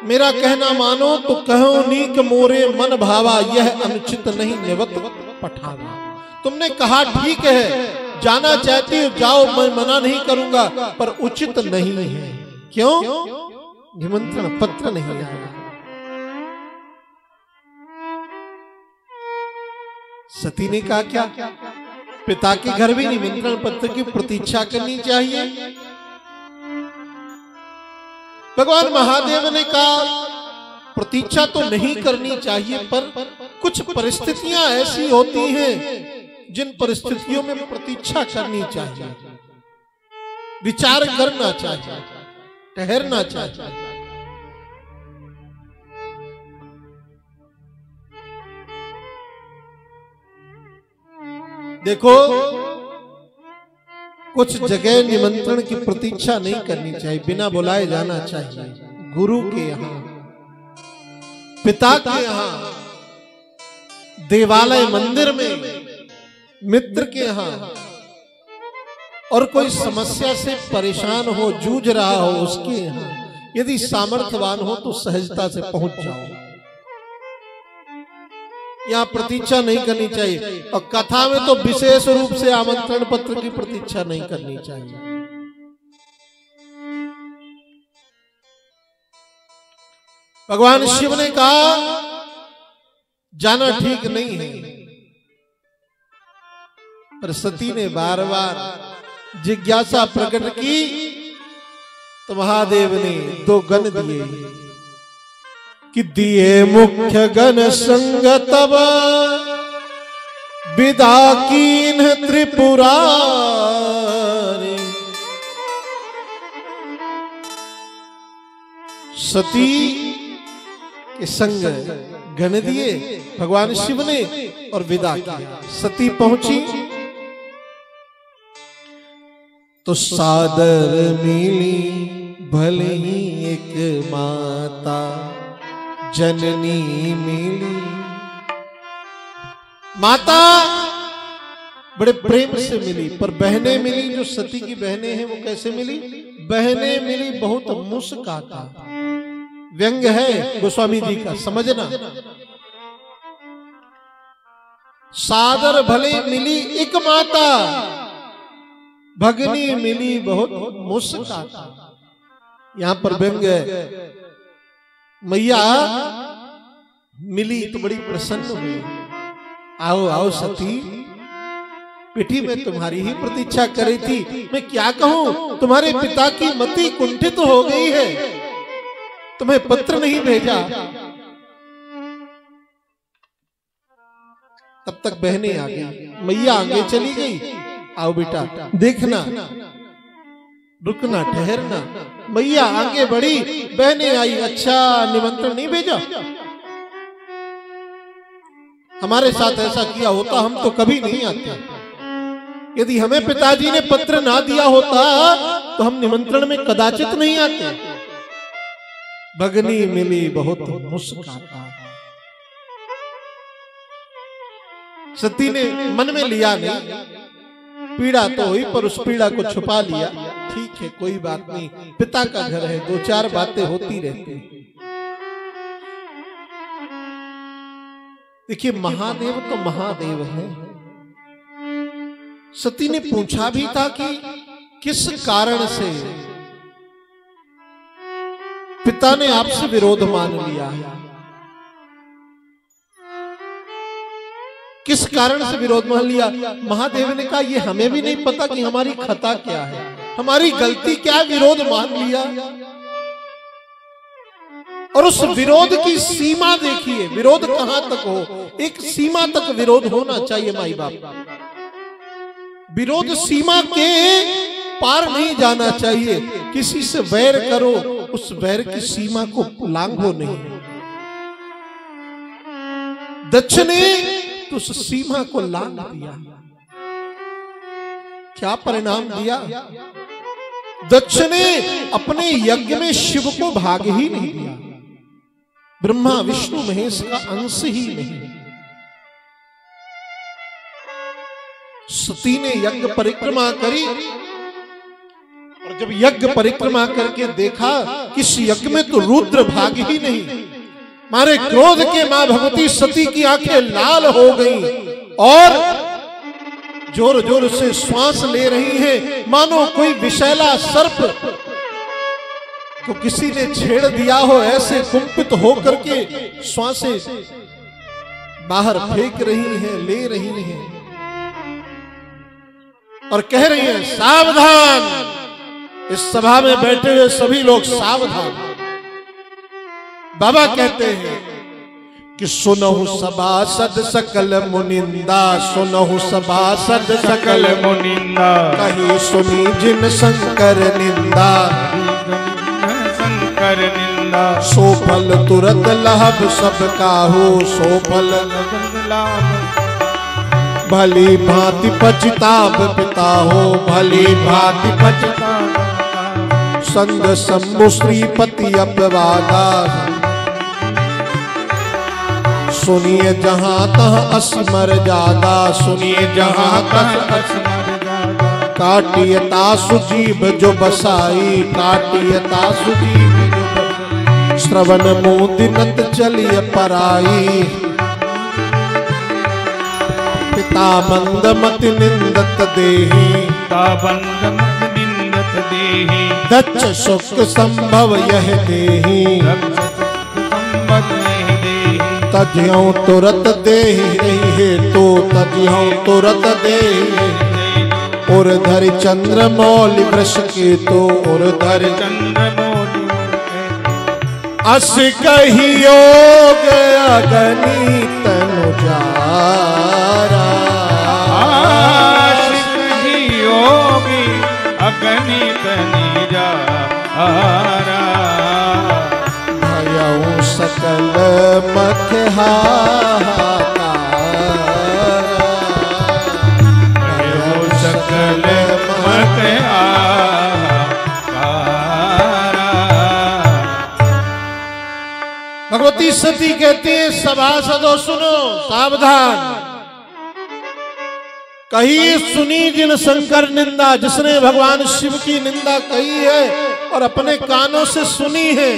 मेरा कहना मानो तो कहो नीक मोरे मन भावा, यह अनुचित नहीं निवत पठावा। तुमने कहा ठीक है, जाना चाहती हो जाओ, मैं मना नहीं करूंगा, पर उचित नहीं है। क्यों? निमंत्रण पत्र नहीं आया। सती ने कहा क्या पिता के घर भी निमंत्रण पत्र की प्रतीक्षा करनी चाहिए? भगवान महादेव ने कहा प्रतीक्षा तो नहीं करनी चाहिए, पर कुछ परिस्थितियां ऐसी होती हैं जिन परिस्थितियों में प्रतीक्षा करनी चाहिए, विचार करना चाहिए, ठहरना चाहिए। देखो, कुछ जगह निमंत्रण की प्रतीक्षा नहीं करनी चाहिए, बिना बुलाए जाना चाहिए। गुरु के यहाँ, पिता के यहाँ, देवालय मंदिर में, मित्र के यहाँ, और कोई समस्या से परेशान हो, जूझ रहा हो, उसके यहाँ यदि सामर्थ्यवान हो तो सहजता से पहुंच जाओ। यहाँ प्रतीक्षा नहीं करनी चाहिए, और कथा में तो विशेष रूप से आमंत्रण पत्र की प्रतीक्षा नहीं करनी चाहिए। भगवान शिव ने कहा जाना ठीक नहीं है, पर सती ने बार बार जिज्ञासा प्रकट की तो महादेव ने दो गण दिए कि दिए मुख्य गण संग तब विदा कीन त्रिपुरारी। सती के संग गण दिए भगवान शिव ने और विदा किया। सती पहुंची तो सादर मिली भले ही एक माता, जननी मिली। माता बड़े प्रेम से मिली, पर बहनें मिली, जो सती की बहनें हैं वो कैसे मिली? बहनें मिली बहुत मुस्काता। व्यंग है गोस्वामी जी का, समझना। सादर भले मिली एक माता, भगनी मिली बहुत मुस्काता। यहां पर व्यंग है। मैया मिली तो बड़ी प्रसन्न हुई। आओ आओ सती, बेटी मैं तुम्हारी ही प्रतीक्षा कर रही थी। मैं क्या कहूं, तुम्हारे पिता की मति कुंठित हो गई है, तुम्हें पत्र नहीं भेजा। तब तक बहनें आ गई, मैया आगे चली गई। आओ बेटा देखना, रुकना, ठहरना। मैया आगे बढ़ी, बहनें आई। अच्छा, निमंत्रण नहीं भेजा? हमारे साथ ऐसा किया होता हम तो कभी नहीं आते। यदि हमें पिताजी ने पत्र ना दिया होता तो हम निमंत्रण में कदाचित नहीं आते। भगनी मिली बहुत मुस्काता। सती ने मन में लिया नहीं, पीड़ा तो हुई पर उस पीड़ा को छुपा लिया। ठीक है, कोई बात नहीं, पिता का घर है, दो चार बातें होती रहती। देखिए, महादेव तो महादेव है। सती ने पूछा भी था कि किस कारण से पिता ने आपसे विरोध मान लिया है, किस कारण से विरोध मान लिया? महादेव ने कहा ये हमें भी नहीं पता कि हमारी खता क्या है, हमारी गलती क्या, विरोध मान लिया। और उस विरोध की सीमा देखिए, विरोध कहां तक हो, एक सीमा तक विरोध होना चाहिए। माई बाप, विरोध सीमा के पार नहीं जाना चाहिए। किसी से वैर करो, उस वैर की सीमा को लांघो नहीं। दक्ष ने तो उस सीमा को लांघ दिया। क्या परिणाम दिया? दक्ष ने अपने यज्ञ में शिव को भाग ही नहीं दिया। ब्रह्मा विष्णु महेश का अंश ही नहीं। सती ने यज्ञ परिक्रमा करी और जब यज्ञ परिक्रमा करके देखा कि इस यज्ञ में तो रुद्र भाग ही नहीं, मारे क्रोध के मां भगवती सती की आंखें लाल हो गईं और जोर जोर से श्वास ले रही हैं, मानो कोई विषैला सर्प को किसी ने छेड़ दिया हो, ऐसे कुंपित होकर के श्वासें बाहर फेंक रही हैं, ले रही हैं और कह रही हैं सावधान। इस सभा में बैठे हुए सभी लोग सावधान। बाबा कहते हैं कि सुनहु सभासद सकल मुनिंदा, सुनहु सभासद सकल मुनिंदा, कहीं सुनी जिन शंकर निंदा, शंकर निंदा। सो फल तुरत लहब सब काहू, सो फल भली भांति पछताब पिता हो, भली भांति पछताब। संग शंभु श्रीपति अपवादा, सुनिए जहां तहां असमर जादा, सुनिए जहां तहां असमर जादा। काटियता सुजीव जो बसाई, काटियता सुजीव जो बसाई। श्रवण मोदिनत चलिए पराई, पिता मंदमति निंदत देही, पिता मंदमति निंदत देही। दक्ष सुख संभव यह देही, तज्यों तुरत देहि रही है तो, तज्यों तुरत देहि। और धरि चंद्र मौलि वृष के तो, और धरि चंद्र मौलि अस कही योग अगणित अनुजारा, अस कही योगी अगणित अनुजारा। भयउ सकल मख हाहाकारा, भयउ सकल मख हाहाकारा। भगवती सती कहती है सभासदों सुनो सावधान। कही सुनी जिन शंकर निंदा, जिसने भगवान शिव की निंदा कही है और अपने कानों से सुनी है,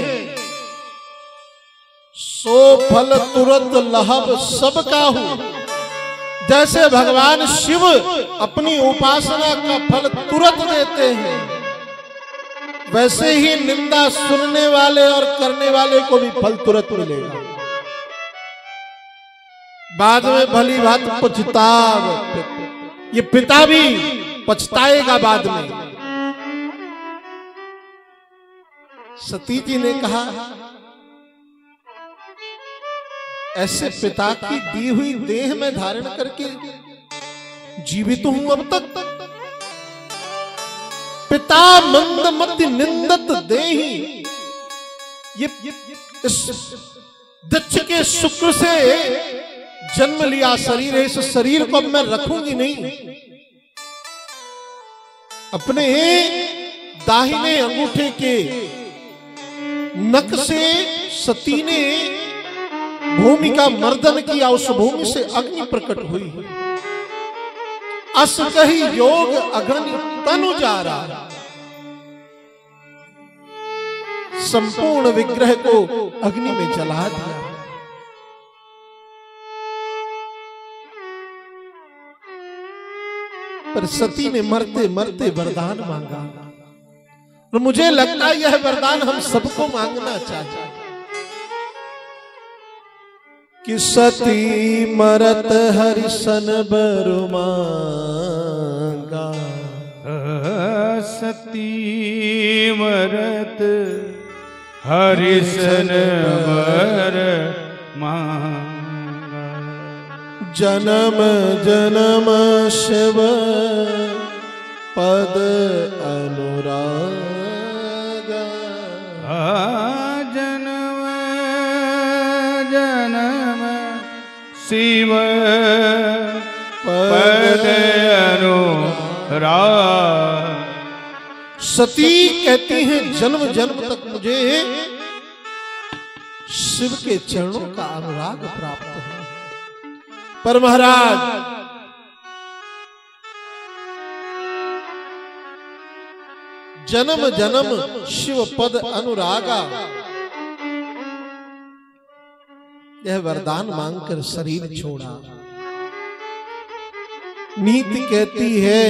सो फल तुरंत लहब सब काहू। जैसे भगवान शिव अपनी उपासना का फल तुरंत देते हैं, वैसे ही निंदा सुनने वाले और करने वाले को भी फल तुरंत मिलेगा। बाद में भली बात पछताव, ये पिता भी पछताएगा बाद में। सती जी ने कहा ऐसे पिता की दी हुई देह में धारण करके जीवित हूं अब तक। पिता मंदमति निंदत देहि, ये इस दक्ष के शुक्र से जन्म लिया शरीर है, इस शरीर को अब मैं रखूंगी नहीं। अपने दाहिने अंगूठे के नख से सती ने भूमि का मर्दन किया, उस भूमि से अग्नि प्रकट हुई। अस कही योग अग्नि तनु जा रहा, संपूर्ण विग्रह को अग्नि में जला दिया। पर सती ने मरते मरते वरदान मांगा और मुझे लगता है यह वरदान हम सबको मांगना चाहिए कि सती मरत हरिसन बर मांगा, सती मरत हरिसन बर मांगा। जन्म जन्म शिव पद अनुराग, जन्म जन्म शिव पद अनुराग। सती कहती हैं जन्म जन्म तक मुझे शिव के चरणों का अनुराग प्राप्त है। पर महाराज जन्म जन्म शिव पद अनुरागा। यह वरदान मांगकर शरीर छोड़ा। नीति कहती है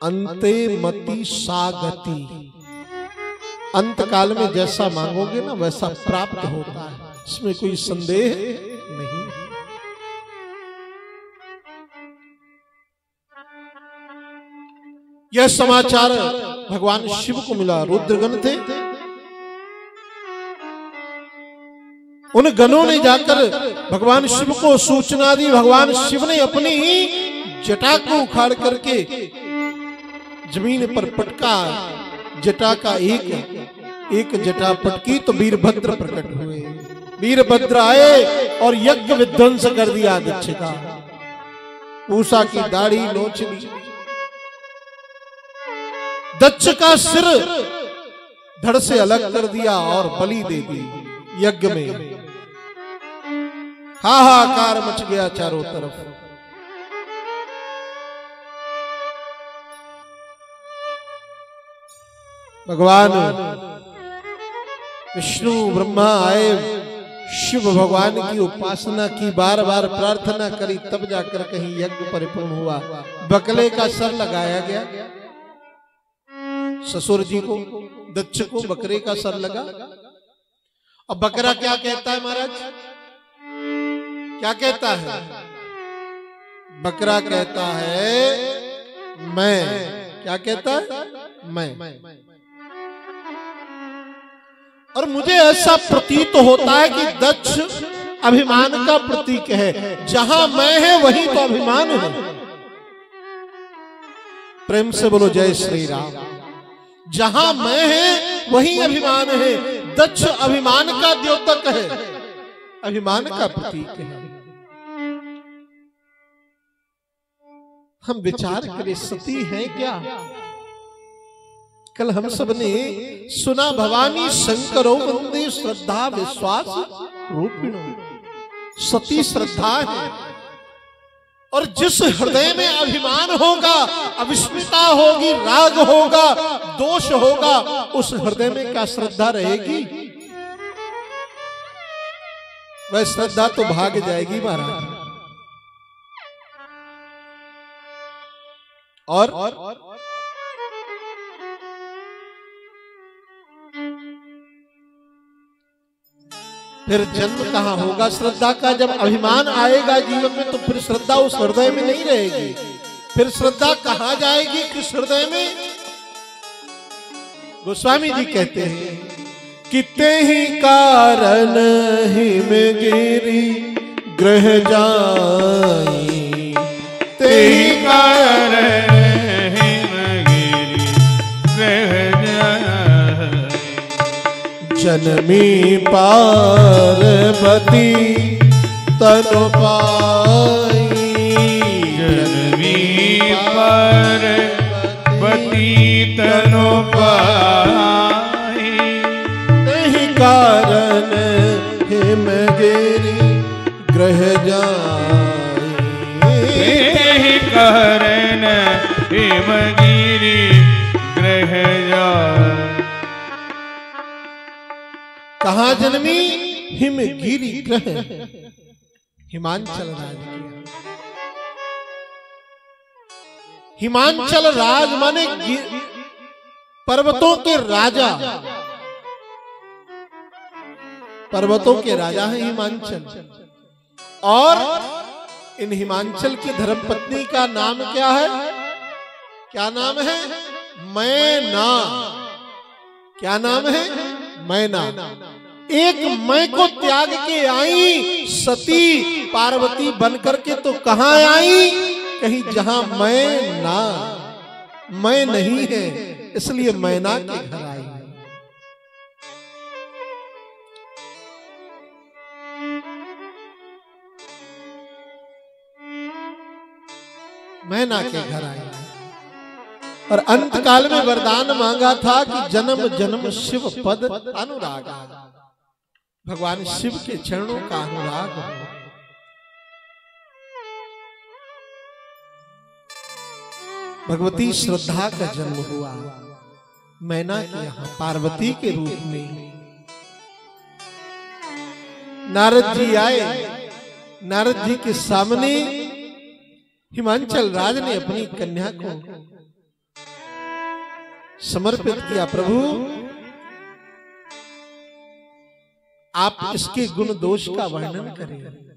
अंते मति सागति, अंत काल में जैसा मांगोगे ना वैसा प्राप्त होता है, इसमें कोई संदेह नहीं। यह समाचार भगवान शिव को मिला। रुद्रगण थे, उन गणों ने जाकर भगवान शिव को सूचना दी। भगवान शिव ने अपनी जटा को उखाड़ करके जमीन पर पटका। जटा का एक जटा पटकी तो वीरभद्र प्रकट हुए। वीरभद्र आए और यज्ञ विध्वंस कर दिया दक्ष का। पूषा की दाढ़ी नोच ली, दक्ष का सिर धड़ से अलग कर दिया और बलि दे दी। यज्ञ में हाहाकार मच गया चारों तरफ। भगवान विष्णु ब्रह्मा आए, शिव भगवान की उपासना की, बार बार प्रार्थना करी, तब जाकर कहीं यज्ञ परिपूर्ण हुआ। बकले का सर लगाया गया। ससुर जी को, दक्ष को बकरे का सर लगा। अब बकरा क्या कहता है महाराज? क्या कहता है? बकरा कहता है मैं। क्या कहता है? मैं। और मुझे ऐसा प्रतीत होता है कि दक्ष अभिमान का प्रतीक है। जहां मैं है वहीं तो अभिमान है। प्रेम से बोलो जय श्री राम। जहां मैं है वहीं अभिमान है। दक्ष अभिमान का द्योतक है, अभिमान का प्रतीक है। हम विचार करें, सती है क्या? कल हम सब ने सुना, भवानी शंकरो वंदे श्रद्धा विश्वास रूपिणो। सती श्रद्धा है। और जिस हृदय में अभिमान होगा, अविस्मिता होगी, राग होगा, दोष होगा, उस हृदय में क्या श्रद्धा रहेगी? वह श्रद्धा तो भाग जाएगी महाराज। और फिर जन्म कहां होगा श्रद्धा का? जब अभिमान आएगा जीवन में तो फिर श्रद्धा उस हृदय में नहीं रहेगी। फिर श्रद्धा कहां जाएगी? किस हृदय में? गोस्वामी जी कहते हैं कि तेहि कारण हिमगिरि ग्रह जाई। तेहि कारण जनमी पार्वती तनु पाई। जनमी पार्वती तनु पाई। तेहि कारण हिमगिरि ग्रह जाई। तेहि कारण हिमगिरि ग्रह जाई। कहां जन्मी? हिमगिरि ग्रह, हिमांचल राज किया। हिमांचल राज माने पर्वतों के राजा। पर्वतों के राजा हैं हिमांचल। और इन हिमांचल की धर्मपत्नी का नाम क्या है? क्या नाम है? मैना। क्या नाम है? मैना। एक मैं को त्याग के आई सती पार्वती बनकर के तो कहां आई? कहीं जहां मैं ना, मैं नहीं है, इसलिए मैना के घर आई। मैना के घर आई। और अंत काल में वरदान मांगा था कि जन्म जन्म शिव पद अनुराग। भगवान शिव के चरणों का अनुराग हो। भगवती श्रद्धा का जन्म हुआ। मैना के यहाँ पार्वती के रूप में नारद जी आए। नारद जी के सामने हिमांचल राज ने अपनी कन्या को समर्पित किया। प्रभु आप इसके गुण दोष का वर्णन करें।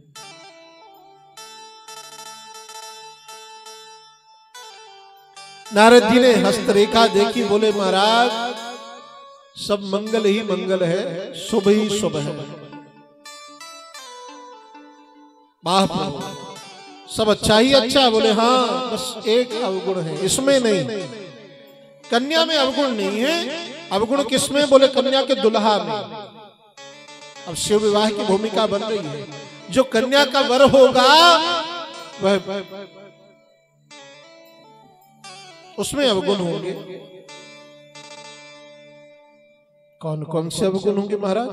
नारद जी ने हस्तरेखा देखी, बोले महाराज सब मंगल ही मंगल है, शुभ ही शुभ है। वाह प्रभु सब अच्छा ही अच्छा। बोले हाँ बस एक अवगुण है, इसमें नहीं, कन्या में अवगुण नहीं है। अवगुण किसमें? बोले कन्या के दुल्हा में। अब शिव विवाह की भूमिका बन रही है। जो कन्या का वर होगा वह उसमें अवगुण होंगे। कौन कौन से अवगुण होंगे महाराज?